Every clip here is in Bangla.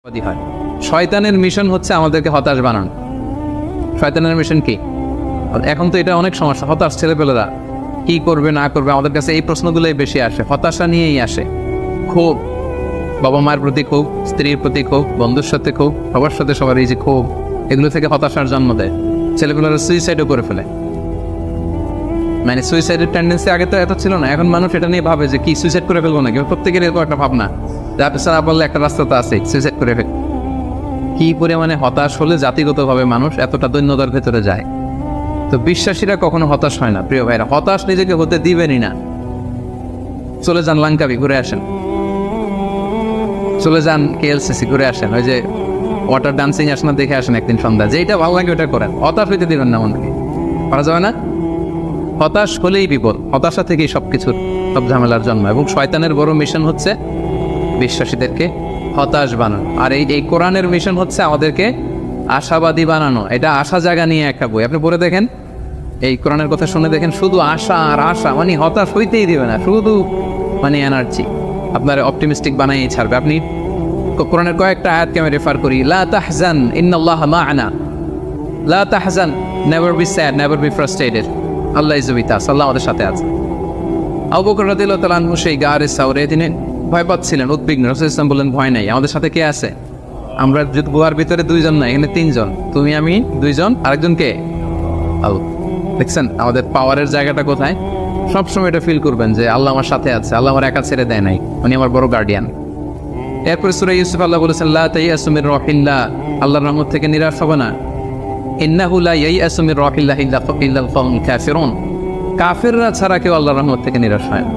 হয়। শয়তানের মিশন হচ্ছে আমাদেরকে হতাশ বানানো। শয়তানের মিশন কি? এখন তো এটা অনেক সমস্যা। হতাশ ছেলেপেলেরা কি করবে না করবে, আমাদের কাছে এই প্রশ্নগুলোই বেশি আসে, হতাশা নিয়েই আসে। ক্ষোভ, বাবা মায়ের প্রতি ক্ষোভ, স্ত্রীর প্রতি ক্ষোভ, বন্ধুর সাথে ক্ষোভ, সবার সাথে সবার এই যে ক্ষোভ, এগুলো থেকে হতাশার জন্ম দেয়। ছেলেপেলেরা সুইসাইডও করে ফেলে। মানে সুইসাইডের টেন্ডেন্সি আগে তো এত ছিল না, এখন মানুষ এটা নিয়ে ভাবে যে কি সুইসাইড করে ফেলবো নাকি। প্রত্যেকের এরকম একটা ভাবনা, যার পেছনে বললে একটা রাস্তা তো আছে, সুইসাইড করে ফেল। কি পরিমাণে হতাশ হলে জাতিগতভাবে মানুষ এতটা দৈন্যতার ভেতরে যায়। তো বিশ্বাসীরা কখনো হতাশ হয় না প্রিয় ভাইরা, হতাশ নিজেকে হতে দিবেনই না। চলে যান লাঙ্কাবি ঘুরে আসেন, চলে যান KLCC ঘুরে আসেন, ওই যে ওয়াটার ডান্সিং আসেন দেখে আসেন একদিন সন্ধ্যা, যেটা ভালো লাগে ওটা করেন। হতাশ হইতে দিবেন না মনকে, পারা যাবে না। হতাশ হলেই বিপদ, হতাশা থেকেই সবকিছুর সব ঝামেলার জন্ম। এবং শয়তানের বড় মিশন হচ্ছে বিশ্বাসীদেরকে হতাশ বানানো। আর এই কোরআনের মিশন হচ্ছে আমাদেরকে আশাবাদী বানানো। এটা আশা জায়গা নিয়ে একটা বই, আপনি পড়ে দেখেন, এই কোরআনের কথা শুনে দেখেন, শুধু আশা আর আশা, মানে হতাশ হইতেই দিবে না, শুধু মানে এনার্জি আপনার অপটিমিস্টিক বানাই ছাড়বে। আপনি কোরআনের কয়েকটা আয়াতকে আমি রেফার করি। লা তাহজান ইন্নাল্লাহা মা'ানা, লা তাহজান, never be sad, never be frustrated, Allah is with us, Allah আমাদের সাথে আছে। আবু বকর রাদিয়াল্লাহু তাআলা আনহু সেই গারে সাউরে তিনি ভয় পাচ্ছিলেন, উদ্বিগ্ন। রাসূল সাল্লাল্লাহু আলাইহি ওয়াসাল্লাম বললেন, ভয় নাই, আমাদের সাথে কে আছে? আমরা গুহার ভিতরে দুইজন না, এখানে তিনজন, তুমি আমি দুইজন, আরেকজন কে? আল্লাহ। দেখছেন আমাদের পাওয়ারের জায়গাটা কোথায়? সবসময় এটা ফিল করবেন যে আল্লাহ আমার সাথে আছে, আল্লাহ আমার একা ছেড়ে দেয় নাই, উনি আমার বড় গার্ডিয়ান। এরপরে সূরা ইউসুফ আল্লাহ বলেছেন, লা তাইয়াসু মির রাহিল্লাহ, আল্লাহর রহমত থেকে নিরাশ হবে না। ইন্নাহু লা ইয়াইয়াসু মির রাহিল্লাহ ইল্লাল কওমুল কাফিরুন, কাফেররা ছাড়া কেউ আল্লাহর রহমত থেকে নিরাশ হয় না।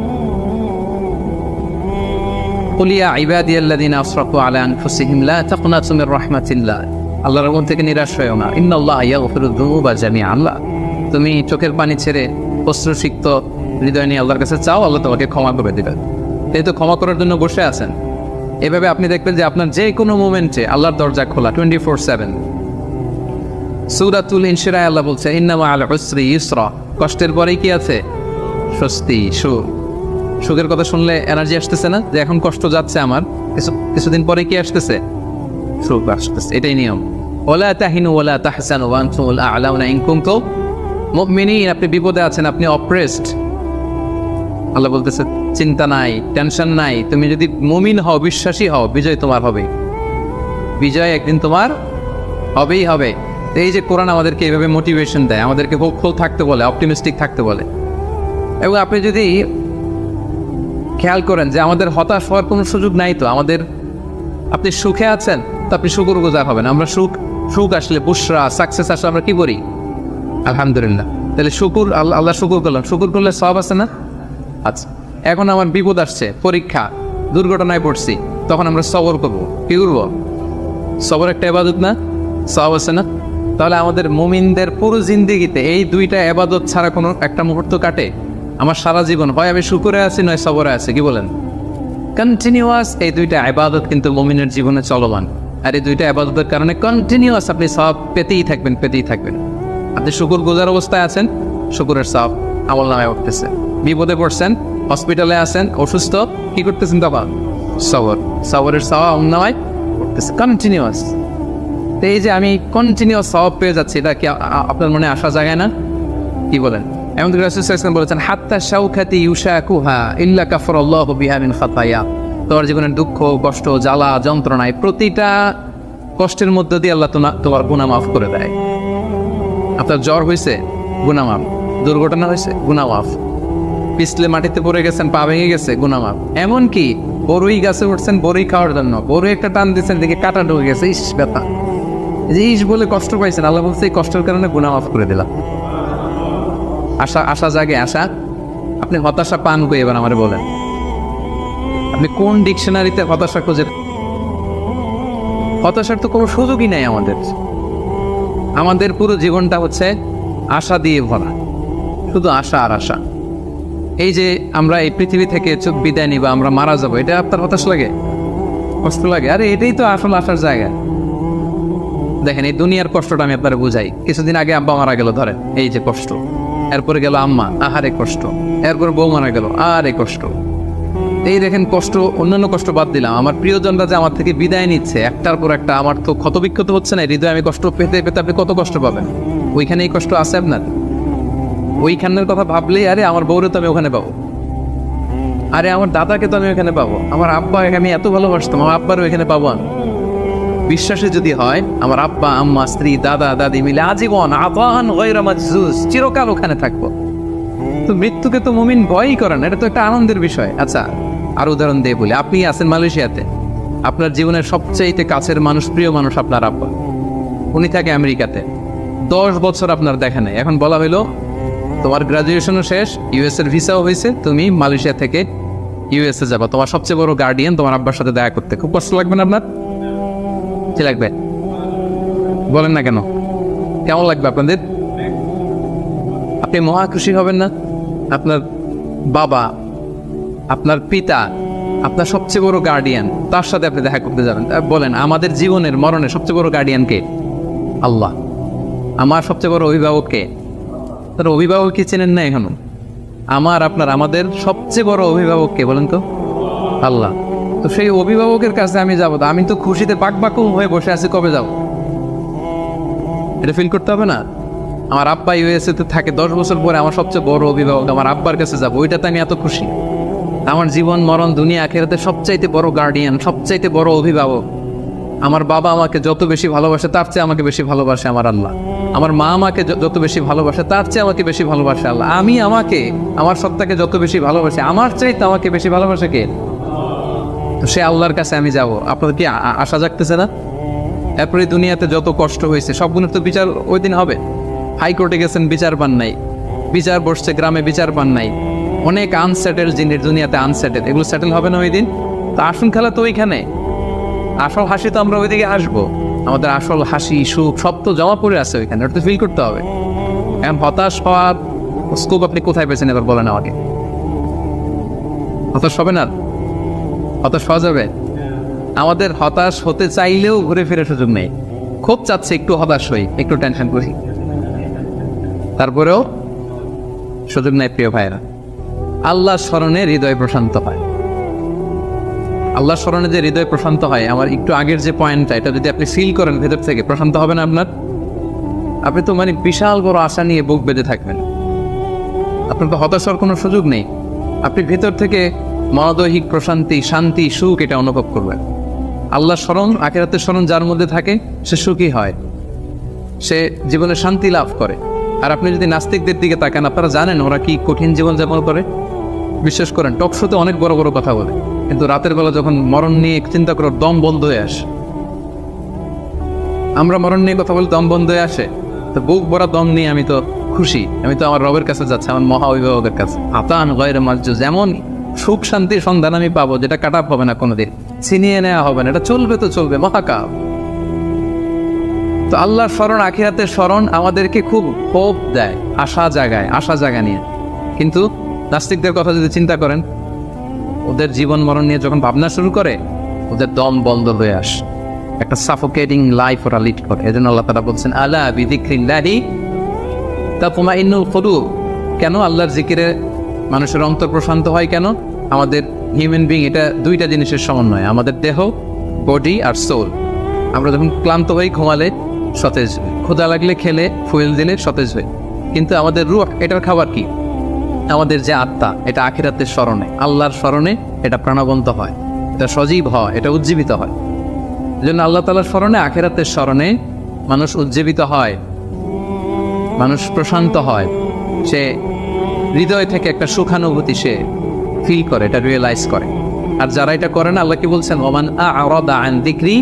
কুল ইয়া ইবাদিয়াল্লাযিনা আসরাফু আলা আনফুসিহিম লা তাকনাতু মির রাহমাতিল্লাহ, আল্লাহর রহমত থেকে নিরাশ হয়ও না। ইন্নাল্লাহা ইয়াগফিরুয যুনুবা জামিআ, আল্লাহ তুমি চোখের পানি ছেড়ে অশ্রুসিক্ত হৃদয় নিয়ে আল্লাহর কাছে চাও, আল্লাহ তোমাকে ক্ষমা করে দেবেন। এই তো ক্ষমা করার জন্য বসে আছেন। এভাবে আপনি দেখবেন যে আপনার যে কোনো মোমেন্টে আল্লাহর দরজা খোলা 24/7। সূরাতুল ইনশিরাহ আল্লাহ বলছে, ইন্না মা'আল উসরি ইউসরা, কষ্টের পরেই কি আছে? স্বস্তি, সুখ। সুখের কথা শুনলে এনার্জি আসতেছে না, যে এখন কষ্ট যাচ্ছে আমার, কিছুদিন পরে কি আসতেছে? সুখ আসতেছে। এটাই নিয়ম। ওয়ালা তাহিনু ওয়ালা তাহজানু ওয়া আনতুমুল আ'লাউনা ইন কুনতুম মুমিনিন, আপনি বিপদে আছেন, আপনি অপ্রেসড, আল্লাহ বলতেছে চিন্তা নাই, টেনশন নাই, তুমি যদি মুমিন হও, বিশ্বাসী হও, বিজয় তোমার হবে। বিজয় একদিন তোমার হবেই হবে। এই যে কোরআন আমাদেরকে এইভাবে মোটিভেশন দেয়, আমাদেরকে হোপফুল থাকতে বলে, অপটিমিস্টিক থাকতে বলে। এবং আপনি যদি খেয়াল করেন যে আমাদের হতাশ হওয়ার কোনো সুযোগ নাই তো আমাদের। আপনি সুখে আছেন তো আপনি শুকরগুজার হবেন। আমরা সুখ আসলে, বুশরা, সাকসেস আসলে আমরা কি করি? আলহামদুলিল্লাহ। তাহলে শুকুর, আল্লাহ শুকুর করলাম, শুকুর করলে সওয়াব আছে না? আচ্ছা, এখন আমার বিপদ আসছে, পরীক্ষা, দুর্ঘটনায় পড়ছি, তখন আমরা সবর করব। কি করব? সবর একটা ইবাদত না? সওয়াব আছে না? তাহলে আমাদের মুমিনদের পুরো জিন্দেগিতে এই দুইটা ইবাদত ছাড়া কোনো একটা মুহূর্ত কাটে? আমার সারা জীবন হয় আমি শুকরে আছি, নয় সবরে আছি। কি বলেন? কন্টিনিউয়াস এই দুইটা ইবাদত কিন্তু মুমিনের জীবনে চলমান। আর এই দুইটা ইবাদতের কারণে কন্টিনিউয়াস আপনি সওয়াব পেতেই থাকবেন, পেতেই থাকবেন। আপনি শুকুর গুজার অবস্থায় আছেন, শুকুরের সওয়াব আমল নামায় উঠতেছে। বিপদে পড়ছেন, হসপিটালে আছেন, অসুস্থ, কি করতেছেন তখন? সবর, সবরের সওয়াব আমল নামায় উঠতেছে কন্টিনিউয়াস। তো এই যে আমি কন্টিনিউয়াস সওয়াব পেয়ে যাচ্ছি, এটা কি আপনার মনে আসা জায়গায় না? কি বলেন? এমন রাসূল সাল্লাল্লাহু আলাইহি ওয়াসাল্লাম বলেছেন, হাত্তা শাওকাতি ইউশাকুহা ইল্লা কাফারাল্লাহু বিহা মিন খাতায়া, তোমার জীবনের দুঃখ, কষ্ট, জ্বালা, যন্ত্রণায় প্রতিটা কষ্টের মধ্য দিয়ে আল্লাহ তোমার গুনাহ মাফ করে দেয়। আপনার জ্বর হয়েছে, গুনাহ মাফ। দুর্ঘটনা হয়েছে, গুনাহ মাফ। পিছলে মাটিতে পড়ে গেছেন, পা ভেঙে গেছে, গুনাহ মাফ। এমনকি বড়ই গাছে উঠছেন বড়ই খাওয়ার জন্য, বড়ই একটা টান দিচ্ছেন, দেখে কাটা ঢুকে গেছে, ইস ব্যথা, ইস বলে কষ্ট পাইছেন, আল্লাহ বলছে এই কষ্টের কারণে গুনাহ মাফ করে দিলাম। আশা জাগে, আশা। আপনি হতাশা পান কই? এবার আমারে বলেন, আপনি কোন ডিকশনারিতে হতাশা খুঁজে? হতাশার তো কোনো সুযোগই নাই আমাদের। আমাদের পুরো জীবনটা হচ্ছে আশা দিয়ে ভরা, শুধু আশা আর আশা। এই যে আমরা এই পৃথিবী থেকে চোখ বিদায় নিবা, আমরা মারা যাবো, এটা আপনার হতাশ লাগে? কষ্ট লাগে? আরে এটাই তো আসলে আসার জায়গা। দেখেন, এই দুনিয়ার কষ্টটা আমি আপনারা বুঝাই। কিছুদিন আগে আব্বা মারা গেল, ধরেন, এই যে কষ্ট। এরপরে গেল আম্মা, আহারে কষ্ট। এরপরে বউ মারা গেল, আরে কষ্ট। এই দেখেন কষ্ট, অন্যান্য কষ্ট বাদ দিলাম, আমার প্রিয়জনরা যে আমার থেকে বিদায় নিচ্ছে একটার পর একটা, আমার তো ক্ষতবিক্ষত হচ্ছে না হৃদয়, আমি কষ্ট পেতে পেতে আপনি কত কষ্ট পাবেন? ওইখানে এই কষ্ট আছে আপনার? ওইখানের কথা ভাবলেই আরে আমার বউরে তো আমি ওখানে পাবো, আরে আমার দাদাকে তো আমি ওখানে পাবো, আমার আব্বাকে আমি এত ভালোবাসতাম, আমার আব্বারও এখানে পাবো আমি। বিশ্বাসে যদি হয় আমার আব্বা আম্মা স্ত্রী দাদা দাদি মিলে আজীবন আবান গায়রা মাজজুজ, চিরকাল ওখানে থাকবো। তো মৃত্যুকে তো মুমিন ভয়ই করে না, এটা তো একটা আনন্দের বিষয়। আচ্ছা আর উদাহরণ দিয়ে বলি, আপনি আছেন মালয়েশিয়াতে, আপনার জীবনের সবচেয়ে কাছের মানুষ, প্রিয় মানুষ আপনার আব্বা, উনি থাকে আমেরিকাতে, 10 বছর আপনার দেখা নেই। এখন বলা হইলো তোমার গ্রাজুয়েশনও শেষ, ইউএস এর ভিসাও হয়েছে, তুমি মালয়েশিয়া থেকে ইউএসএ যাবা, তোমার সবচেয়ে বড় গার্ডিয়ান তোমার আব্বার সাথে দেখা করতে, খুব কষ্ট লাগবে না আপনার? কি লাগবে বলেন না কেন? কেমন লাগবে আপনাদের? আপনি মহা খুশি হবেন না? আপনার বাবা, আপনার পিতা, আপনার সবচেয়ে বড় গার্ডিয়ান, তার সাথে আপনি দেখা করতে যাবেন। বলেন আমাদের জীবনের মরণের সবচেয়ে বড় গার্ডিয়ান কে? আল্লাহ। আমার সবচেয়ে বড় অভিভাবক কে? তার অভিভাবক কি চেনেন না এখনো? আমার আপনার আমাদের সবচেয়ে বড় অভিভাবক কে বলেন তো? আল্লাহ। তো সেই অভিভাবকের কাছে আমি যাবো, আমি তো খুশিতে বাকবাকুম হয়ে বসে আছি, কবে যাব? এটা ফিল করতে হবে না? আমার আব্বা ইউএসএ তে থাকে, 10 বছর পরে আমার সবচেয়ে বড় অভিভাবক আমার আব্বার কাছে যাবো, ওইটাতে আমি এত খুশি। আমার জীবন মরণ দুনিয়া আখিরাতে সবচাইতে বড় গার্ডিয়ান, সবচাইতে বড় অভিভাবক আমার বাবা। আমাকে যত বেশি ভালোবাসে তার চেয়ে আমাকে বেশি ভালোবাসে আমার আল্লাহ। আমার মা আমাকে যত বেশি ভালোবাসে তার চেয়ে আমাকে বেশি ভালোবাসে আল্লাহ। আমি আমাকে, আমার সত্তাকে যত বেশি ভালোবাসে আমার চাইতে আমাকে বেশি ভালোবাসে কে? তো সে আল্লাহর কাছে আমি যাব। আপনাদের কি আশা জাগতেছে না? এরপরে দুনিয়াতে যত কষ্ট হয়েছে সবগুলোর তো বিচার ওই দিন হবে। হাইকোর্টে গেছেন, বিচার পান নাই, বিচার বসছে গ্রামে, বিচার পান নাই, অনেক আনসেটেল জিনিস দুনিয়াতে আনসেটেল, এগুলো সেটেল হবে না ওই দিন? তো আসল খেলা তো ওইখানে, আসল হাসি তো আমরা ওইদিকে আসবো, আমাদের আসল হাসি সুখ সব তো জমা পড়ে আছে ওইখানে, ওটা তো ফিল করতে হবে। এখন হতাশ হওয়ার স্কোপ আপনি কোথায় পেয়েছেন এবার বলেন আমাকে? হতাশ হবে না? হতাশ হওয়া যাবে? আমাদের হতাশ হতে চাইলেও ঘুরে ফিরে সুযোগ নেই। খুব চাচ্ছে একটু হতাশ হই, একটু টেনশন করি, তারপরেও সুযোগ নেই। প্রিয় ভাইরা, আল্লাহর স্মরণে হৃদয় প্রশান্ত হয়। আল্লাহর স্মরণে যে হৃদয় প্রশান্ত হয়, আমার একটু আগের যে পয়েন্টটা, এটা যদি আপনি ফিল করেন ভেতর থেকে, প্রশান্ত হবে না আপনার? আপনি তো মানে বিশাল বড় আশা নিয়ে বুক বেঁধে থাকবেন, আপনার তো হতাশ হওয়ার কোনো সুযোগ নেই। আপনি ভেতর থেকে মনোদৈহিক প্রশান্তি, শান্তি, সুখ এটা অনুভব করবেন। আল্লাহর স্মরণ, আখিরাতের স্মরণ যার মধ্যে থাকে সে সুখী হয়, সে জীবনে শান্তি লাভ করে। আর আপনি যদি নাস্তিকদের দিকে তাকান, আপনারা জানেন ওরা কি কঠিন জীবনযাপন করে। বিশ্বাস করেন, টক শোতে অনেক বড় বড় কথা বলে, কিন্তু রাতের বেলা যখন মরণ নিয়ে চিন্তা করার দম বন্ধ হয়ে আসে। আমরা মরণ নিয়ে কথা বলে দম বন্ধ হয়ে আসে, তো বুক ভরা দম নিয়ে আমি তো খুশি, আমি তো আমার রবের কাছে যাচ্ছি, আমার মহা অভিভাবকের কাছে। আতান গায়রা মাজজুজ, এমন সুখ শান্তির সন্ধান আমি পাবো যেটা কাটাপ হবে না কোনোদিন, ছিনিয়ে নেওয়া হবে না, এটা চলবে তো চলবে, মহাকাল। তো আল্লাহর স্মরণ, আখিরাতের স্মরণ আমাদেরকে খুব হোপ দেয়, আশা জাগায়, আশা জাগা নিয়ে। কিন্তু নাস্তিকদের কথা যদি চিন্তা করেন, ওদের জীবন মরণ নিয়ে যখন ভাবনা শুরু করে, ওদের দম বন্ধ হয়ে আসে, একটা সাফোকেটিং লাইফ ওরা লিড করে। এজন্য আল্লাহ তাআলা বলছেন, আলা বিযিকরিল্লাহি তাতমাইন্নুল কুলুব। কেন আল্লাহর জিকিরে মানুষের অন্তর প্রশান্ত হয়? কেন? আমাদের হিউম্যান বিং এটা দুইটা জিনিসের সমন্বয়, আমাদের দেহ, বডি আর সোল। আমরা যখন ক্লান্ত হই, ঘুমালে সতেজ হই, ক্ষুধা লাগলে খেলে, ফুয়েল দিলে সতেজ হই। কিন্তু আমাদের রূহ, এটার খাবার কি? আমাদের যে আত্মা, এটা আখিরাতের স্মরণে, আল্লাহর স্মরণে এটা প্রাণবন্ত হয়, এটা সজীব হয়, এটা উজ্জীবিত হয়। এই জন্য আল্লাহ তাআলার স্মরণে, আখিরাতের স্মরণে মানুষ উজ্জীবিত হয়, মানুষ প্রশান্ত হয়, সে হৃদয় থেকে একটা সুখানুভূতি সে ফিল করে, এটা রিয়েলাইজ করে। আর যারা এটা করে না, আল্লাহ কি বলছেন, ওমান আ'রাদা আন যিকরি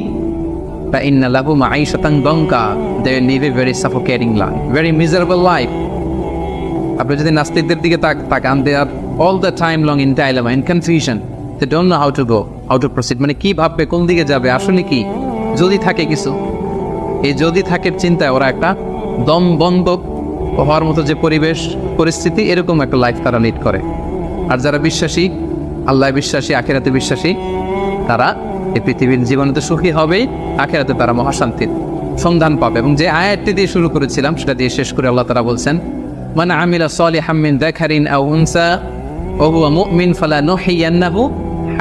ফাইন্না লাহু মাঈশাতান দানকা, they live a very suffocating life, very miserable life. আপনি যদি নাস্তিকদের দিকে তাকান, they are all the time long in dilemma, in confusion, they don't know how to go, how to proceed, মানে কি ভাববে, কোন দিকে যাবে, আসলে কি, যদি থাকে কিছু, এই যদি থাকে চিন্তায় ওরা একটা দম বন্ধ হওয়ার মতো যে পরিবেশ পরিস্থিতি, এরকম একটা লাইফ তারা লিড করে। আর যারা বিশ্বাসী, আল্লাহ বিশ্বাসী, আখিরাতে বিশ্বাসী, তারা এই পৃথিবীর জীবনে তো সুখী হবেই, আখিরাতে তারা মহাশান্তির সন্ধান পাবে। এবং যে আয়াতটি দিয়ে শুরু করেছিলাম সেটা দিয়ে শেষ করে আল্লাহ তাআলা বলছেন, মান আমিলা সালিহাম মিন যাকারিন আও উনসা ওয়া হুয়া মুমিন ফালানুহইয়ান্নাহু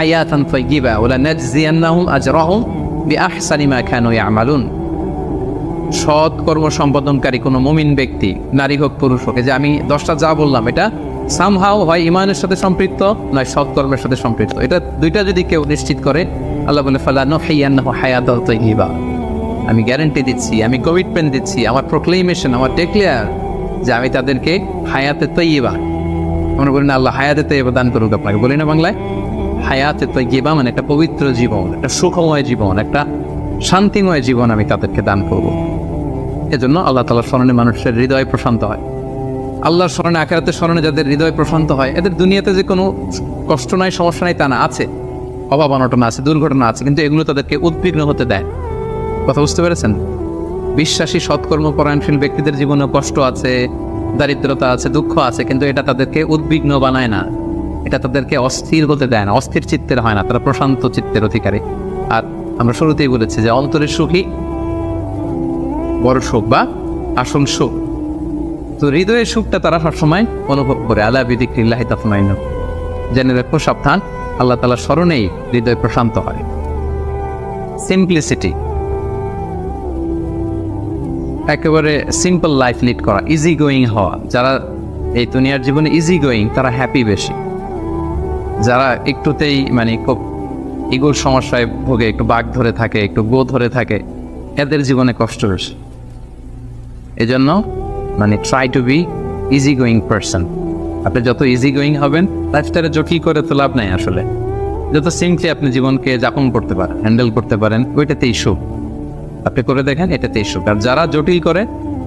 হায়াতান তাইয়্যিবা ওয়া লানাজজিয়ান্নাহুম আজরাহুম বিআহসানি মা কানু ইয়ামালুন। সৎ কর্ম সম্পাদনকারী কোনো মুমিন ব্যক্তি, নারী হোক পুরুষ হোক, যে আমি 10টা যা বললাম এটা সামহাও হয় ইমানের সাথে সম্পৃক্ত, নয় সৎ কর্মের সাথে সম্পৃক্ত। এটা দুইটা যদি কেউ নিশ্চিত করে, আল্লাহ বলে ফালানুহইয়ান্নাহু হায়াতান তাইয়্যিবা, আমি গ্যারান্টি দিচ্ছি, আমি কমিটমেন্ট দিচ্ছি, আমার প্রোক্লেমেশন, আমার ডিক্লেয়ার যে আমি তাদেরকে হায়াতে তাইয়্যিবা, আমরা বলি না আল্লাহ হায়াতে তাইয়্যিবা দান করুক আপনাকে, বলি না বাংলায়? হায়াতে তাইয়্যিবা মানে একটা পবিত্র জীবন, একটা সুখময় জীবন, একটা শান্তিময় জীবন আমি তাদেরকে দান করব। এজন্য আল্লাহ তাআলার স্মরণে মানুষের হৃদয় প্রশান্ত হয়। আল্লাহর স্মরণে, আখিরাতের স্মরণে যাদের হৃদয় প্রশান্ত হয়, এদের দুনিয়াতে যে কোনো কষ্ট নাই, সমস্যা নাই তা না, আছে অভাব অনটন আছে, দুর্ঘটনা আছে, কিন্তু এগুলো তাদেরকে উদ্বিগ্ন হতে দেয়। কথা বুঝতে পেরেছেন? বিশ্বাসী সৎকর্মপরায়ণশীল ব্যক্তিদের জীবনে কষ্ট আছে, দারিদ্রতা আছে, দুঃখ আছে, কিন্তু এটা তাদেরকে উদ্বিগ্ন বানায় না, এটা তাদেরকে অস্থির হতে দেয় না, অস্থির চিত্তের হয় না, তারা প্রশান্ত চিত্তের অধিকারী। আর আমরা শুরুতেই বলেছি যে অন্তরের সুখী বড় সুখ বা আসল সুখ। তো হৃদয়ের সুখটা তারা সবসময় অনুভব করে। আলা বিযিকরিল্লাহি তাতমাইন্নুল কুলুব, জেনে রাখো সাবধান, আল্লাহ তাআলার স্মরণেই হৃদয় প্রশান্ত হয়। সিম্পলিসিটি, একেবারে সিম্পল লাইফ লিড করা, ইজি গোয়িং হওয়া। যারা এই দুনিয়ার জীবনে ইজি গোয়িং তারা হ্যাপি বেশি। যারা একটুতেই মানে খুব ইগোর সমস্যায় ভোগে, একটু বাঘ ধরে থাকে, একটু গো ধরে থাকে, এদের জীবনে কষ্ট বেশি। এজন্য মানে try to be easy going person. আপনি যত ইজি গোয়িং হবেন, লাইফস্টাইলে জটিল করে তো লাভ নাই আসলে। যত সিম্পলি আপনি জীবনকে যাপন করতে পারেন, হ্যান্ডেল করতে পারেন, ওইটাতেই সুখ। আপনি করে দেখেন, এটাতেই সুখ। আর যারা জটিল করে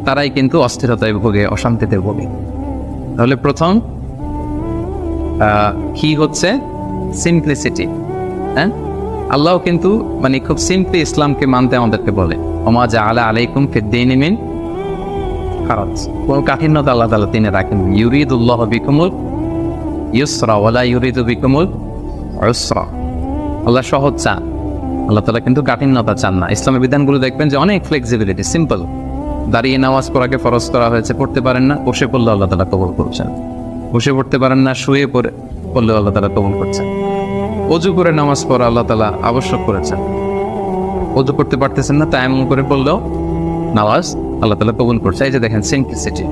তারাই কিন্তু অস্থিরতায় ভোগে, অশান্তিতে ভোগে। তাহলে প্রথম কি হচ্ছে? সিম্পলিসিটি। হ্যাঁ, আল্লাহ কিন্তু মানে খুব সিম্পলি ইসলামকে মানতে আমাদেরকে বলে, ওমা জাআলা আলাইকুম ফিদ-দীনি মিন হারাজ, কোনো কাঠিন্যতা আল্লাহ তাআলা দিনে রাখেন। ইউরিদুল্লাহু বিকুমুল ইউসরা ওয়া লা ইউরিদু বিকুমুল উসরা। আল্লাহ সহজ চান, আল্লাহ তাআলা কিন্তু কাঠিন্যতা চান না। ইসলামের বিধানগুলো দেখবেন যে অনেক ফ্লেক্সিবিলিটি, সিম্পল। দাঁড়িয়ে নামাজ পড়াকে ফরজ করা হয়েছে, পড়তে পারেন না, বসে পড়লে আল্লাহ তাআলা কবুল করছেন। বসে পড়তে পারেন না, শুয়ে পড়লে আল্লাহ তাআলা কবুল করছেন। অজু করে নামাজ পড়া আল্লাহ তাআলা আবশ্যক করেছেন। অজু করতে পারতেছেন না, তায়াম্মুম করে পড়লেও নামাজ আল্লাহ তাআলা কবুল করছে। এই যে দেখেন সিম্পলিসিটি।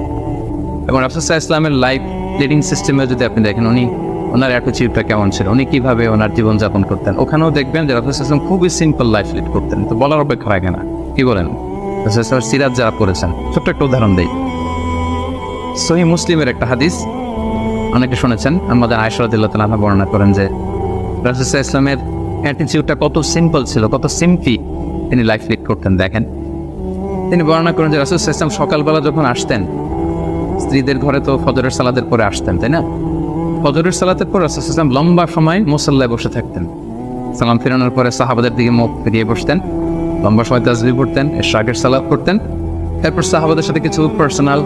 এবং রাসূল সাল্লাল্লাহু আলাইহি ওয়াসাল্লামের লাইফ লিডিং সিস্টেমে যদি আপনি দেখেন, ওনার অ্যাটিটিউডটা কেমন ছিল, উনি কিভাবে ওনার জীবনযাপন করতেন, ওখানেও দেখবেন যে রাসূল সাল্লাল্লাহু আলাইহি ওয়াসাল্লাম খুবই সিম্পল লাইফ লিড করতেন। তো বলার অপেক্ষা রাখে না। কি বলেন? রাসূল সাল্লাল্লাহু আলাইহি ওয়াসাল্লামের সিরাত যারা পড়েছেন, ছোট্ট একটা উদাহরণ দেই। সহিহ মুসলিমের একটা হাদিস অনেকে শুনেছেন, আমাদের আয়েশা রাদিয়াল্লাহু তাআলা বর্ণনা করেন যে রাসূল সাল্লাল্লাহু আলাইহি ওয়াসাল্লামের অ্যাটিটিউডটা কত সিম্পল ছিল, কত সিম্পলি তিনি লাইফ লিড করতেন। দেখেন, তিনি বর্ণনা করেন যে রাসূল সাল্লাল্লাহু আলাইহি ওয়াসাল্লাম সকালবেলা যখন আসতেন, স্ত্রীদের ঘরে তো ফজরের সালাতের পরে আসতেন, তাই না? ফজরের সালাতের পর রাসূল সাল্লাল্লাহু আলাইহি ওয়াসাল্লাম লম্বা সময় মুসাল্লায় বসে থাকতেন। সালাম ফেরানোর পরে সাহাবাদের দিকে মুখ ফিরিয়ে বসতেন, লম্বা সময় তাসবিহ পড়তেন, ইশরাকের সালাত করতেন। এরপর সাহাবাদের সাথে কিছু পার্সোনাল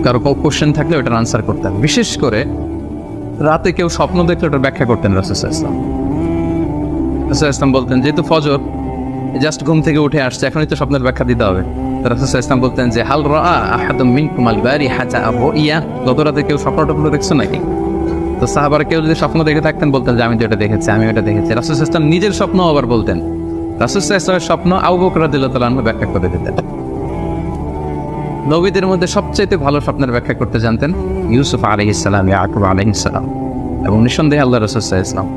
কারো কোশ্চেন থাকলে ওটার আনসার করতেন। বিশেষ করে রাতে কেউ স্বপ্ন দেখলে ওটার ব্যাখ্যা করতেন রাসূল সাল্লাল্লাহু আলাইহি ওয়াসাল্লাম। রাসূল সাল্লাল্লাহু আলাইহি ওয়াসাল্লাম বলতেন, যেহেতু ফজর জাস্ট ঘুম থেকে উঠে আসছে, এখনই তো স্বপ্নের ব্যাখ্যা দিতে হবে। রাসূল সাল্লাল্লাহু আলাইহি ওয়াসাল্লাম বলতেন যে হাল রাআ আহাদুম মিনকুম আল বারিহাতা রুইয়া, গত রাতে কেউ স্বপ্ন দেখছো নাকি? তো সাহাবারা কেউ যদি স্বপ্ন দেখে থাকতেন বলতেন যে আমি তো এটা দেখেছি, আমি এটা দেখেছি। রাসূল সাল্লাল্লাহু আলাইহি ওয়াসাল্লাম নিজের স্বপ্ন আবার বলতেন। রাসূল সাল্লাল্লাহু আলাইহি ওয়াসাল্লামের স্বপ্ন আবু বকর রাদিয়াল্লাহু তাআলা আনহু ব্যাখ্যা করে দিতেন। নবীদের মধ্যে সবচেয়ে ভালো স্বপ্নের ব্যাখ্যা করতে জানতেন ইউসুফ আলাইহিস সালাম, ইয়াকুব আলাইহিস সালাম, এবং নিঃসন্দেহে আল্লাহ রাসূল সাল্লাল্লাহু আলাইহি ওয়াসাল্লাম।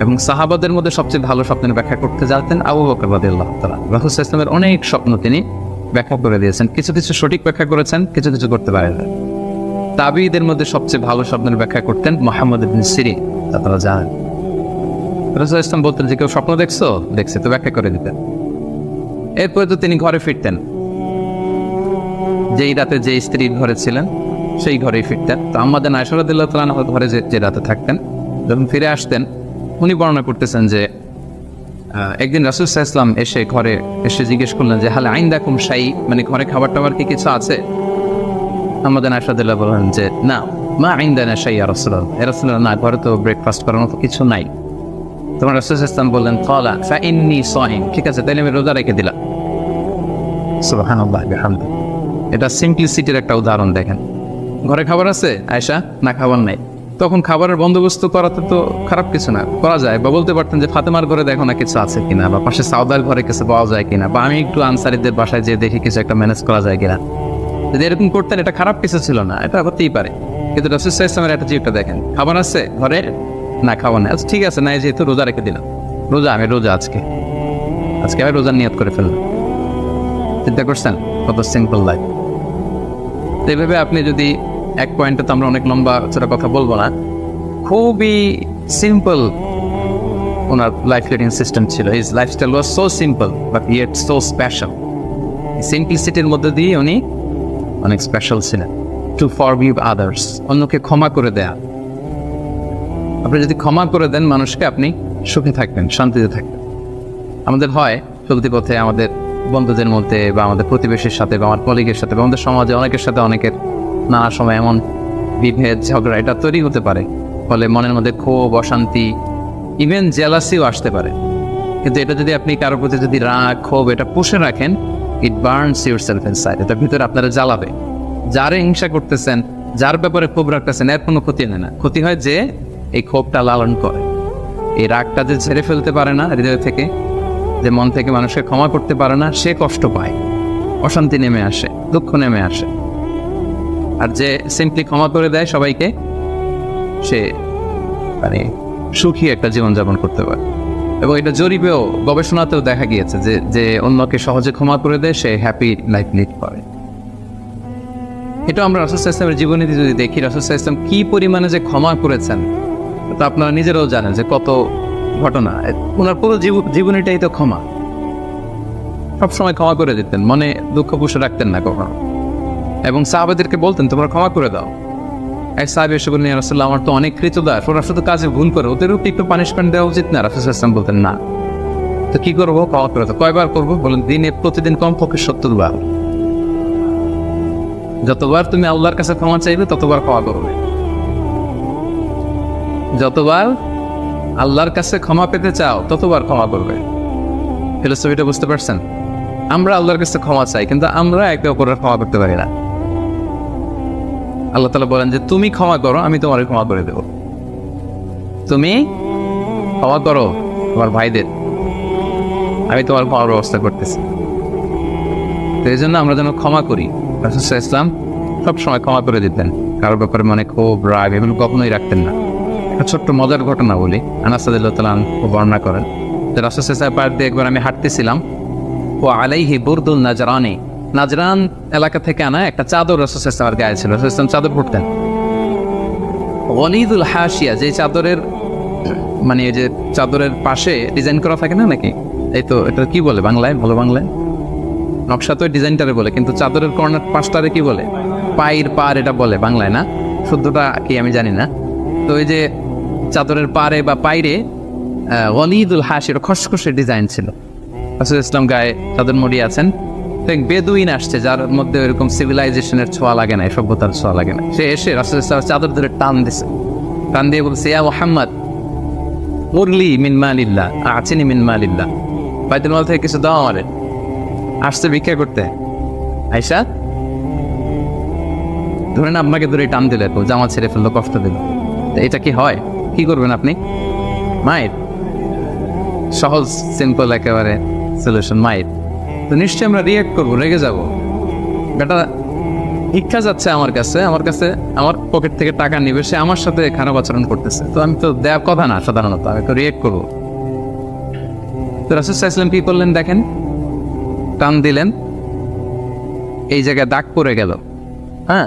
এবং সাহাবাদের মধ্যে সবচেয়ে ভালো স্বপ্নের ব্যাখ্যা করতে জানতেন আবু বকর রাদিয়াল্লাহু তাআলা। রাসূল সাল্লাল্লাহু আলাইহি ওয়াসাল্লামের অনেক স্বপ্ন তিনি ব্যাখ্যা করে দিয়েছেন, কিছু কিছু সঠিক ব্যাখ্যা করেছেন, কিছু কিছু করতে পারেন। তাবিঈদের মধ্যে সবচেয়ে ভালো স্বপ্নের ব্যাখ্যা করতেন মুহাম্মদ ইবনে সিরিন, আপনারা জানেন। রাসূল সাল্লাল্লাহু আলাইহি ওয়াসাল্লাম বলতেন যে কেউ স্বপ্ন দেখছে তো ব্যাখ্যা করে দিতেন। এরপরে তো তিনি ঘরে ফিরতেন, যেই রাতে যে স্ত্রীর ঘরে ছিলেন সেই ঘরেই ফিরতেন। তো আমাদের আয়েশা রাদিয়াল্লাহু তাআলা আনহা ঘরে যে রাতে থাকতেন, যখন ফিরে আসতেন উনি বর্ণনা করতেছেন যে একদিন রাসূল সাল্লাল্লাহু আলাইহি ওয়াসাল্লাম এসে ঘরে এসে জিজ্ঞেস করলেন যে হাল আইন্দাকুম শাই, মানে ঘরে খাবার টাবার কি কিছু আছে? আমাদের আয়েশা রাদিয়াল্লাহু বললেন যে না, মা আইন্দানা শাই ইয়া রাসূলুল্লাহ, ইয়া রাসূলুল্লাহ, না, ঘরে তো ব্রেকফাস্ট করার মতো কিছু নাই। তোমার রাসূল সাল্লাল্লাহু আলাইহি ওয়াসাল্লাম বললেন ক্বালা ফা ইন্নী সাইম, ঠিক আছে তাহলে আমি রোজা রেখে দিলাম। সুবহানাল্লাহ বিহামদিহি। এটা সিম্পলিসিটির একটা উদাহরণ। দেখেন, ঘরে খাবার আছে আয়েশা, না খাবার নাই, তখন খাবারের বন্দোবস্ত করাতে তো খারাপ কিছু না, করা যায়। বা বলতে পারতেন যে ফাতেমার ঘরে দেখো না কিছু আছে কিনা, বা পাশে সাউদার ঘরে কিছু পাওয়া যায় কিনা, বা আমি একটু আনসারিদের বাসায় যেয়ে দেখি কিছু একটা ম্যানেজ করা যায় কিনা। যদি এরকম করতেন এটা খারাপ কিছু ছিল না, এটা হতেই পারে। কিন্তু রাসূল সাল্লাল্লাহু আলাইহি ওয়াসাল্লামের অ্যাটিটিউডটা দেখেন, খাবার আছে ঘরে, না খাওয়া নেই, আচ্ছা ঠিক আছে, নাই যেহেতু রোজা রেখে দিলাম, আমি রোজা আজকে আমি রোজার নিয়ত করে ফেললাম। চিন্তা করছেন কত সিম্পল লাইফ। এইভাবে আপনি যদি এক পয়েন্টে, তো আমরা অনেক লম্বা ছোট কথা বলবো না, খুবই সিম্পল ওনার লাইফ লিডিং সিস্টেম ছিল। His lifestyle was so simple but yet so special. সিম্পলিসিটির মধ্যে দিয়ে উনি অনেক স্পেশাল ছিলেন। টু ফরগিভ আদার্স, অন্যকে ক্ষমা করে দেয়া। আপনি যদি ক্ষমা করে দেন মানুষকে, আপনি সুখে থাকবেন, শান্তিতে থাকবেন। আমাদের হয় চলতি পথে আমাদের বন্ধুদের মধ্যে, বা আমাদের প্রতিবেশীর সাথে, বা আমার কলিগের সাথে, বা আমাদের সমাজে অনেকের সাথে অনেকের নানা সময় এমন বিভেদ, ঝগড়া এটা তৈরি হতে পারে, ফলে মনের মধ্যে ক্ষোভ, অশান্তি, ইভেন জেলাসিও আসতে পারে। কিন্তু এটা যদি আপনি কারোর প্রতি যদি রাগ, ক্ষোভ এটা পুষে রাখেন, ইট বার্নস ইউর সেলফ ইনসাইড, এটা ভিতরে আপনারা জ্বালাবে। যারে হিংসা করতেছেন, যার ব্যাপারে ক্ষোভ রাখতেছেন, এর কোনো ক্ষতি হয় না। ক্ষতি হয় যে এই ক্ষোভটা লালন করে, এই রাগটা যে ঝেড়ে ফেলতে পারে না হৃদয় থেকে, যে মন থেকে মানুষকে ক্ষমা করতে পারে না, সে কষ্ট পায়, অশান্তি নেমে আসে, দুঃখ নেমে আসে। আর যে সিম্পলি ক্ষমা করে দেয় সবাইকে, সে মানে সুখী একটা জীবনযাপন করতে পারে। এবং এটা জরিপেও, গবেষণাতেও দেখা গিয়েছে যে যে অন্যকে সহজে ক্ষমা করে দেয়, সে হ্যাপি লাইফ লিড করে। এটা আমরা রাসূল সাল্লাল্লাহু আলাইহি ওয়াসাল্লামের জীবনীতে যদি দেখি, রাসূল সাল্লাল্লাহু আলাইহি ওয়াসাল্লাম কি পরিমাণে যে ক্ষমা করেছেন, তা আপনারা নিজেরাও জানেন যে কত ঘটনা। ওনার পুরো জীবনীটাই তো ক্ষমা। সবসময় ক্ষমা করে দিতেন, মনে দুঃখ পুষে রাখতেন না কখনো। এবং সাহাবাদেরকে বলতেন তোমরা ক্ষমা করে দাও। এক সাহাবী এসে বললেন, ইয়া রাসূলুল্লাহ, আমার তো অনেক কৃতদাস, ওরা শুধু কাজে ভুল করে, ওদেরও কি একটু পানিশমেন্ট দেওয়া উচিত না? রাসূল সাল্লাল্লাহু আলাইহি ওয়াসাল্লাম বলতেন না। তো কি করবো? ক্ষমা করে দাও। কয়বার করবো? বলেন প্রতিদিন কমপক্ষে 70 বার। যতবার তুমি আল্লাহর কাছে ক্ষমা চাইবে, ততবার ক্ষমা করবে। যতবার আল্লাহর কাছে ক্ষমা পেতে চাও, ততবার ক্ষমা করবে। ফিলোসফিটা বুঝতে পারছেন? আমরা আল্লাহর কাছে ক্ষমা চাই, কিন্তু আমরা একে অপরের ক্ষমা করতে পারি না। আল্লাহ তাআলা বলেন যে তুমি ক্ষমা করো, আমি তোমার ক্ষমা করে দেব। তুমি ক্ষমা করো তোমার ভাইদের, আমি তোমার ক্ষমার ব্যবস্থা করতেছি। তো এই জন্য আমরা যেন ক্ষমা করি। রাসূল সাল্লাল্লাহু আলাইহি ওয়াসাল্লাম সবসময় ক্ষমা করে দিতেন, কারোর ব্যাপারে মনে ক্ষোভ, রাগ এগুলো কখনোই রাখতেন না। একটা ছোট্ট মজার ঘটনা বলি, আনাস রাদিয়াল্লাহু তাআলা আনহু বর্ণনা করেন যে রাসূল সাল্লাল্লাহু আলাইহি ওয়াসাল্লাম পার দিয়ে একবার আমি হাঁটতেছিলাম, ও আলাইহি বুরদুন নাজরানি, নাজরান এলাকা থেকে আনা একটা চাদর রাসূল সাল্লাল্লাহু আলাইহি ওয়াসাল্লামের গায়ে ছিল। রাসূল সাল্লাল্লাহু আলাইহি ওয়াসাল্লাম চাদর পরতেন। গলিদুল হাশিয়া, যে চাদরের মানে এই যে চাদরের পাশে ডিজাইন করা থাকে না নাকি, এই তো এটা কি বলে বাংলায়, ভালো বাংলায় নকশা তো ডিজাইনটারে বলে, কিন্তু চাদরের কর্নার পাশটারে কি বলে? পায়ের পার এটা বলে বাংলায়, না শুদ্ধটা কি আমি জানি না। তো এই যে চাদরের পারে বা পাইরে গলিদুল হাশিয়া, খসখসে ডিজাইন ছিল। রাসূল ইসলাম গায়ে চাদর মুড়ি আছেন। বেদুইন আসছে, যার মধ্যে এরকম সিভিলাইজেশনের ছোঁয়া লাগে না, সভ্যতার ছোঁয়া লাগে না। সে এসে রাসূল ইসলাম চাদর ধরে টান দিছে, টান দিয়ে বলছে, ইয়া মুহাম্মদ মুরলি মিন মালিল্লাহ, আচিনি মিন মালিল্লাহ, বাইতুল মাল থেকে কিছু দাও আমারে। আসছে ভিক্ষা করতে, আয়সা ধরেন আপনাকে ধরে টান দিলে, জামা ছেড়ে ফেললো, কষ্ট দিল, এটা কি হয়? কি করবেন আপনি? মায়ের সহজ সিম্পল একেবারে সলিউশন, মায়ের। তো নিশ্চয়ই আমরা রিয়েক্ট করবো, রেগে যাবো। বেটা ভিক্ষা যাচ্ছে আমার কাছে আমার পকেট থেকে টাকা নিবে, সে আমার সাথে খারাপ আচরণ করতেছে, তো আমি তো দেওয়ার কথা না সাধারণত, আমি তো রিয়েক্ট করবো। তো রাসূল সাল্লাল্লাহু আলাইহি ওয়াসাল্লাম কি করলেন দেখেন, টান দিলেন, এই জায়গায় দাগ পড়ে গেল। হ্যাঁ,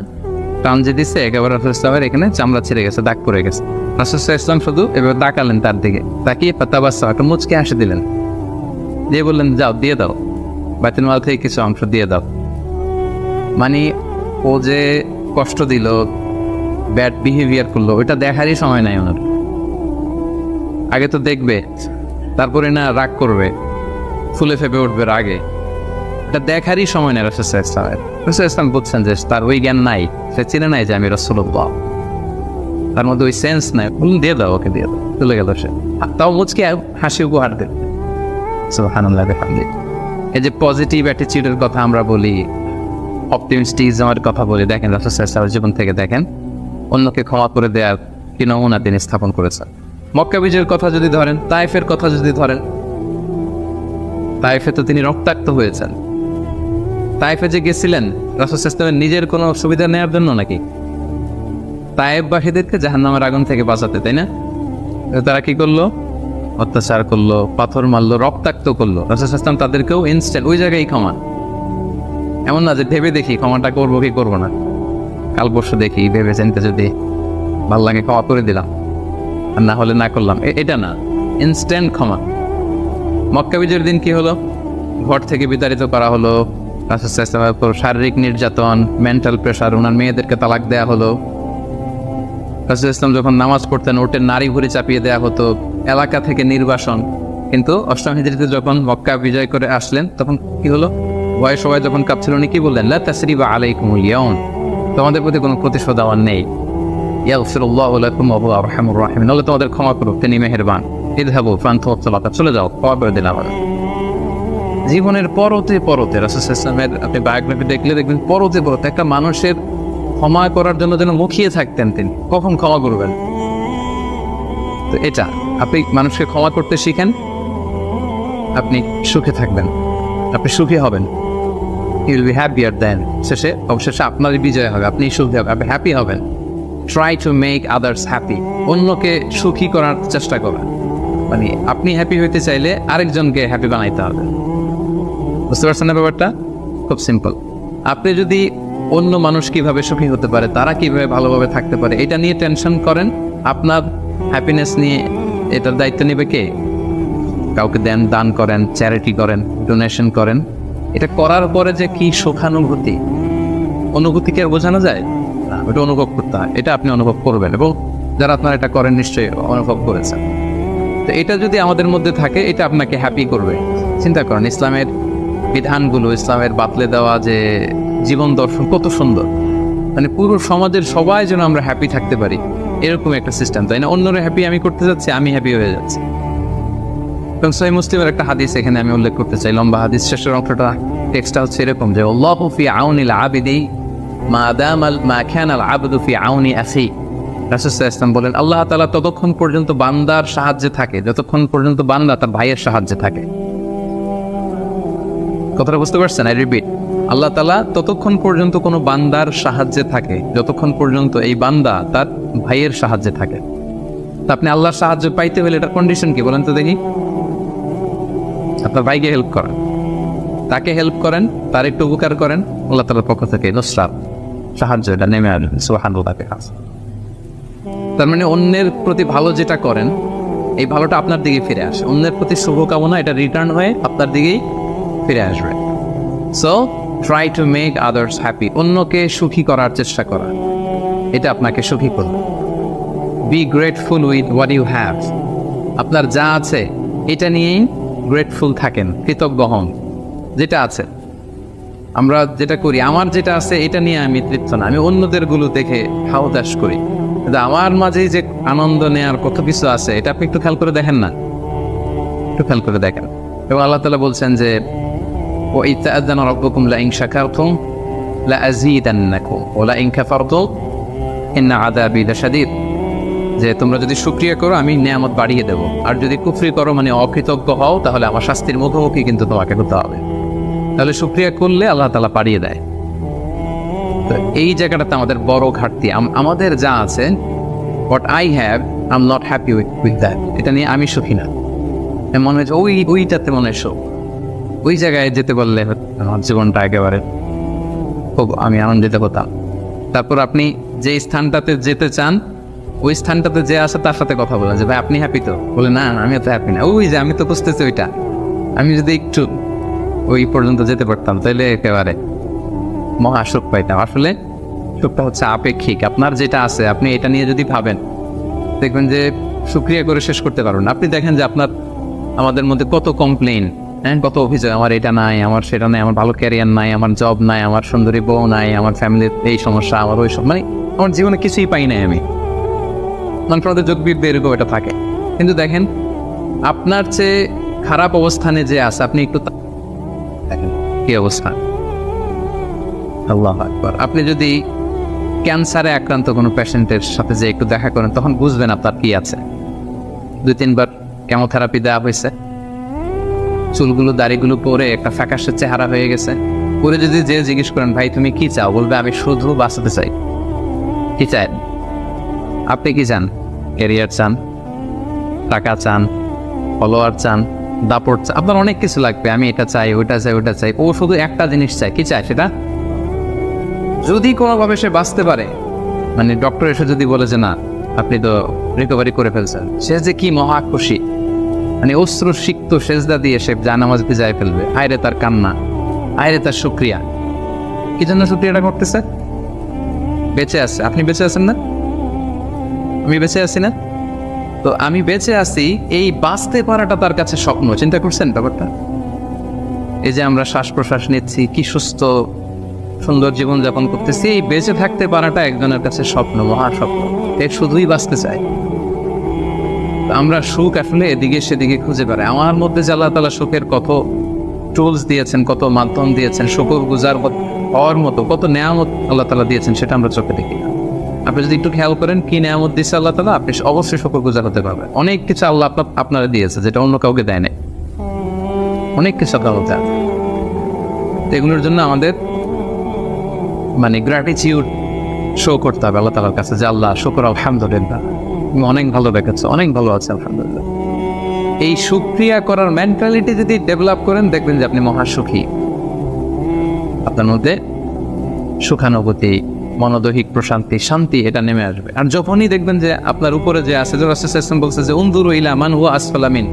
টান যে দিচ্ছে একেবারে রাসূল সাল্লাল্লাহু আলাইহি ওয়াসাল্লামের এখানে চামড়া ছিঁড়ে গেছে, দাগ পড়ে গেছে। রাসূল সাল্লাল্লাহু আলাইহি ওয়াসাল্লাম শুধু এভাবে তাকালেন তার দিকে, তাকিয়ে ফাতাবাসসাম, একটা মুচকি হাসি দিলেন, দিয়ে বললেন যাও দিয়ে দাও, বাইতুল মাল থেকে কিছু অংশ দিয়ে দাও। মানে ও যে কষ্ট দিল, ব্যাড বিহেভিয়ার করলো, ওইটা দেখারই সময় নাই ওনার। আগে তো দেখবে, তারপরে না রাগ করবে, ফুলে ফেপে উঠবে রাগে, এটা দেখারই সময় নেই রাসূল সাল্লাল্লাহু আলাইহি ওয়াসাল্লাম। রাসূল সাল্লাল্লাহু আলাইহি ওয়াসাল্লাম বুঝছেন যে তার ওই জ্ঞান নাই, সে চিনে নাই যে আমি রাসূলুল্লাহ, তার মধ্যে ওই সেন্স নাই। বলুন দিয়ে দাও, ওকে দিয়ে দাও, চলে গেল সে, তাও মুচকে হাসি উপহার দিল। সুবহানাল্লাহ বিহামদিহি। এই যে পজিটিভ অ্যাটিটিউডের কথা আমরা বলি, অপটিমিস্টিজমের কথা বলি, দেখেন রাসূল সাল্লাল্লাহু আলাইহি ওয়াসাল্লামের জীবন থেকে দেখেন, অন্যকে ক্ষমা করে দেওয়ার কি নমুনা তিনি স্থাপন করেছেন। মক্কা বিজয়ের কথা যদি ধরেন, তায়েফের কথা যদি ধরেন, তায়েফে তো তিনি রক্তাক্ত হয়েছেন। তায়েফে যে গেছিলেন রাসূল সাল্লাল্লাহু আলাইহি ওয়াসাল্লামের নিজের কোনো সুবিধা নেওয়ার জন্য নাকি? তায়েফবাসীদেরকে জাহান্নামের আগুন থেকে বাঁচাতে, তাই না? তারা কি করলো? অত্যাচার করলো, পাথর মারলো, রক্তাক্ত করলো। রাসূল সাল্লাল্লাহু আলাইহি ওয়াসাল্লাম তাদেরকেও ইনস্ট্যান্ট ওই জায়গায় ক্ষমা, এমন না যে ভেবে দেখি ক্ষমাটা করবো কি করবো না, কাল পরশু দেখি ভেবে চিন্তে যদি ভাল লাগে ক্ষমা করে দিলাম, আর না হলে না করলাম, এটা না, ইনস্ট্যান্ট ক্ষমা। মক্কা বিজয়ের দিন কি হলো? ঘর থেকে বিতাড়িত করা হলো, রাসূল সাল্লাল্লাহু আলাইহি ওয়াসাল্লামের উপর শারীরিক নির্যাতন, মেন্টাল প্রেশার, ওনার মেয়েদেরকে তালাক দেওয়া হলো। রাসূল সাল্লাল্লাহু আলাইহি ওয়াসাল্লাম যখন নামাজ পড়তেন ওটের নারী ভুঁড়ি চাপিয়ে দেওয়া হতো, এলাকা থেকে নির্বাসন। কিন্তু অষ্টম হিজরিতে যখন মক্কা বিজয় করে আসলেন তখন কি হলো? ভয়ে সবাই যখন কাঁপছিল, উনি কি বললেন? লা তাসরিবা আলাইকুমুল ইয়াউম, তোমাদের প্রতি কোনো প্রতিশোধ আমার নেই। ইয়াগফিরুল্লাহু লাকুম ওয়া হুয়া আরহামুর রাহিমিন, আল্লাহ তোমাদের ক্ষমা করুক, তিনি মেহেরবান। ইযহাবু ফানতুম সালাতা, চলে যাও, ক্ষমা করে দিলাম। জীবনের পরতে পরতে রাসূল সাল্লাল্লাহু আলাইহি ওয়াসাল্লামের আপনি বায়োগ্রাফি দেখলে দেখবেন পরতে পরতে একটা মানুষের ক্ষমা করার জন্য যেন মুখিয়ে থাকতেন তিনি, কখন ক্ষমা করবেন। তো এটা আপনি মানুষকে ক্ষমা করতে শিখেন, আপনি সুখে থাকবেন, আপনি সুখী হবেন। ইউ উইল বি হ্যাপিয়ার দেন, শেষে অবশেষে আপনারই বিজয় হবে, আপনি সুখী হবেন, আপনি হ্যাপি হবেন। Try to make others happy, অন্যকে সুখী করার চেষ্টা করা, মানে আপনি হ্যাপি হইতে চাইলে আরেকজনকে হ্যাপি বানাইতে হবে। বুঝতে পারছেন না ব্যাপারটা? খুব সিম্পল। আপনি যদি অন্য মানুষ কিভাবে সুখী হতে পারে, তারা কিভাবে ভালোভাবে থাকতে পারে, এটা নিয়ে টেনশন করেন, আপনার হ্যাপিনেস নিয়ে এটার দায়িত্ব নেবে কে? কাউকে দেন, দান করেন, চ্যারিটি করেন, ডোনেশন করেন। এটা করার পরে যে কি সুখানুভূতি, অনুভূতি কি আর বোঝানো যায় না? এটা অনুভব করতে হয়, এটা আপনি অনুভব করবেন, এবং যারা আপনারা এটা করেন নিশ্চয়ই অনুভব করেছেন। তো এটা যদি আমাদের মধ্যে থাকে, এটা আপনাকে হ্যাপি করবে। চিন্তা করেন ইসলামের বিধানগুলো, ইসলামের বাতলে দেওয়া যে জীবন দর্শন কত সুন্দর, মানে পুরো সমাজের সবাই যেন আমরা হ্যাপি থাকতে পারি, এরকম একটা সিস্টেম, তাই না? অন্যরা হ্যাপি আমি করতে যাচ্ছি, আমি হ্যাপি হয়ে যাচ্ছি। এবং সহিহ মুসলিমের একটা হাদিস এখানে আমি উল্লেখ করতে চাই, লম্বা হাদিস, শেষের অংশটা টেক্সটটা হচ্ছে এরকম যে আল্লাহু ফি আউনিল আবিদি মা কানাল আবদু ফি আউনি আখি। রাসূল সাল্লাল্লাহু আলাইহি ওয়াসাল্লাম বলেন, আল্লাহ তাআলা ততক্ষণ পর্যন্ত বান্দার সাহায্যে থাকে যতক্ষণ পর্যন্ত বান্দা তার ভাইয়ের সাহায্যে থাকে। কথাটা বুঝতে পারছেন? আই রিপিট, আল্লাহ তাআলা ততক্ষণ পর্যন্ত কোনো বান্দার সাহায্যে থাকে যতক্ষণ পর্যন্ত এই বান্দা তার ভাইয়ের সাহায্যে থাকে। তা আপনি আল্লাহর সাহায্য পাইতে হলে এটার কন্ডিশন কি বলেন তো দেখি? আপনার ভাইকে হেল্প করেন, তাকে হেল্প করেন, তার একটু উপকার করেন, আল্লাহ তাআলার পক্ষ থেকে নুসরাত, সাহায্য এটা নেমে আসবে। সুবহানাল্লাহ। তার মানে অন্যের প্রতি ভালো যেটা করেন, এই ভালোটা আপনার দিকে ফিরে আসে। অন্যের প্রতি শুভকামনা, এটা রিটার্ন হয়ে আপনার দিকেই ফিরে আসবে। So try to make others happy, অন্যকে সুখী করার চেষ্টা করা, এটা আপনাকে সুখী করবে। Be grateful with what you have, আপনার যা আছে এটা নিয়েই গ্রেটফুল থাকেন, কৃতজ্ঞ হন যেটা আছে। আমরা যেটা করি, আমার যেটা আছে এটা নিয়ে আমি তৃপ্ত না, আমি অন্যদের গুলো দেখে হাওতাশ করি, কিন্তু আমার মাঝেই যে আনন্দ নেয়ার কত কিছু আছে এটা আপনি একটু খেয়াল করে দেখেন না, একটু খেয়াল করে দেখেন। এবং আল্লাহ তাআলা বলছেন যে ওয়া ইত্তাআযানা রাব্বুকুম লা ইন শাকারতুম লা আযীদান্নাকুম ওয়া লা ইন কাফারতুম ইন্না আযাবি লাশাদীদ, যে তোমরা যদি শুকরিয়া করো আমি নিয়ামত বাড়িয়ে দেব, আর যদি কুফরি করো মানে অকৃতজ্ঞ হও তাহলে আমার শাস্তির মুখোমুখি কিন্তু তোমাকে হতে হবে। তাহলে শুকরিয়া করলে আল্লাহ তাআলা বাড়িয়ে দেয়। তো এই জায়গাটাতে আমাদের বড় ঘাটতি, আমাদের যা আছে, what I have I am not happy with that, এটা নিয়ে আমি সুখী না। মনে হয়েছে ওইটাতে মনে হয় সুখ, ওই জায়গায় যেতে পারলে আমার জীবনটা একেবারে খুব আমি আনন্দিত হতাম। তারপর আপনি যে স্থানটাতে যেতে চান, ওই স্থানটাতে যে আসে তার সাথে কথা বলেন যে ভাই আপনি হ্যাপি তো? বলে না আমি তো হ্যাপি না। ওই যে আমি তো বুঝতেছি ওইটা, আমি যদি একটু ওই পর্যন্ত যেতে পারতাম তাহলে একেবারে মহা সুখ পাইতাম। আসলে সুখটা হচ্ছে আপেক্ষিক, আপনার যেটা আছে আপনি এটা নিয়ে যদি ভাবেন দেখবেন যে শুকরিয়া করে শেষ করতে পারবেন না। আপনি দেখেন যে আমাদের মধ্যে কত কমপ্লেইন, হ্যাঁ, কত অভিযোগ, আমার এটা নাই, আমার সেটা নাই, আমার ভালো ক্যারিয়ার নাই, আমার জব নাই, আমার সুন্দরী বউ নাই, আমার ফ্যামিলির এই সমস্যা, আমার ওই সব, মানে আমার জীবনে কিছুই পাই নাই আমি। মানুষের যোগবিদ এরকম এটা থাকে। কিন্তু দেখেন আপনার চেয়ে খারাপ অবস্থানে যে আছে, আপনি একটু দেখেন কি অবস্থা। আল্লাহু আকবার। আপনি যদি ক্যান্সারে আক্রান্ত কোনো পেশেন্টের সাথে যে একটু দেখা করেন, তখন বুঝবেন আপনার কি আছে। 2-3 বার কেমোথেরাপি দেওয়া হয়েছে, চুলগুলো দাড়িগুলো পরে একটা ফ্যাকাশে চেহারা হয়ে গেছে। পরে যদি যে জিজ্ঞেস করেন ভাই তুমি কি চাও, বলবে আমি শুধু বাঁচাতে চাই। কি চান আপনি? কি চান? ক্যারিয়ার চান, টাকা চান, ফলোয়ার চান, দাপট চান, আপনার অনেক কিছু লাগবে। আমি এটা চাই, ওইটা চাই, ওইটা চাই। ও শুধু একটা জিনিস চাই। কি চায় সেটা? যদি কোনোভাবে সে বাঁচতে পারে, মানে ডক্টর এসে যদি বলে যে না আপনি তো রিকভারি করে ফেলছেন, সে যে কি মহা খুশি, মানে অশ্রু সিক্ত সেজদা দিয়ে সে জানামাজ ভিজায় ফেলবে। আয়রে তার কান্না, আয়রে তার শুকরিয়া। কি জন্য শুকরিয়াটা করতেছে? বেঁচে আছে। আপনি বেঁচে আছেন না? আমি বেঁচে আছি না? তো আমি বেঁচে আছি, এই বাঁচতে পারাটা তার কাছে স্বপ্ন। চিন্তা করছেন ব্যাপারটা? এই যে আমরা শ্বাস প্রশ্বাস নিচ্ছি, কি সুস্থ সুন্দর জীবনযাপন করতেছি, এই বেঁচে থাকতে পারাটা একজনের কাছে স্বপ্ন, মহা স্বপ্ন। এর শুধুই বাঁচতে চায়। আমরা সুখ আসলে এদিকে সেদিকে খুঁজে বেড়াই। আমার মধ্যে যে আল্লাহ তাআলা সুখের কত টুলস দিয়েছেন, কত মাধ্যম দিয়েছেন, শুকর গুজার হওয়ার মতো কত নেয়ামত আল্লাহ তাআলা দিয়েছেন, সেটা আমরা চোখে দেখি না। আপনি যদি একটু খেয়াল করেন কি নেয়ামত দিয়েছে আল্লাহ তাআলা, আপনি অবশ্যই শুকর গুজার হতে পারবেন। অনেক কিছু আল্লাহ আপনারা দিয়েছে যেটা অন্য কাউকে দেয় নাই। অনেক কিছু আপনার মধ্যে আছে। এগুলোর জন্য আমাদের মানে গ্র্যাটিটিউড শো করতে হবে আল্লাহ তাআলার কাছে, যে আল্লাহ শুকর, আলহামদুলিল্লাহ তুমি অনেক ভালো রেখেছো, অনেক ভালো আছে, আলহামদুলিল্লাহ। এই শুকরিয়া করার মেন্টালিটি যদি ডেভেলপ করেন, দেখবেন যে আপনি মহাসুখী। আপনার মধ্যে সুখানুভূতি, মনোদৈহিক প্রশান্তি, শান্তি এটা নেমে আসবে। আর যখনই দেখবেন যে আপনার উপরে যে আছে, রাসূল বলছে যে উনজুরু ইলা মান হুয়া আসফালা মিন,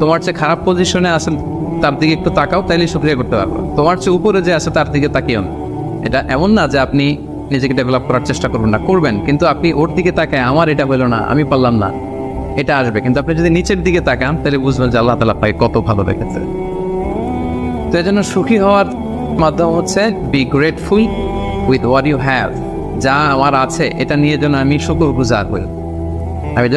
তোমার চেয়ে খারাপ পজিশনে আছেন তার দিকে একটু তাকাও, তাইলে শুকরিয়া করতে পারবে। তোমার চেয়ে উপরে যে আছে তার দিকে তাকিও না। এটা এমন না যে আপনি নিজেকে ডেভেলপ করার চেষ্টা করবেন না, করবেন, কিন্তু আপনি ওর দিকে তাকায় আমার এটা হলো না, আমি পারলাম না, এটা আসবে। কিন্তু আপনি যদি নিচের দিকে তাকান, তাহলে বুঝবেন যে আল্লাহ তাআলা পাই কত ভালো রেখেছে। তো এই জন্য সুখী হওয়ার মাধ্যম হচ্ছে be grateful with what you have. যা আমার আছে এটা নিয়ে যেন আমি শুকর গুজার হই।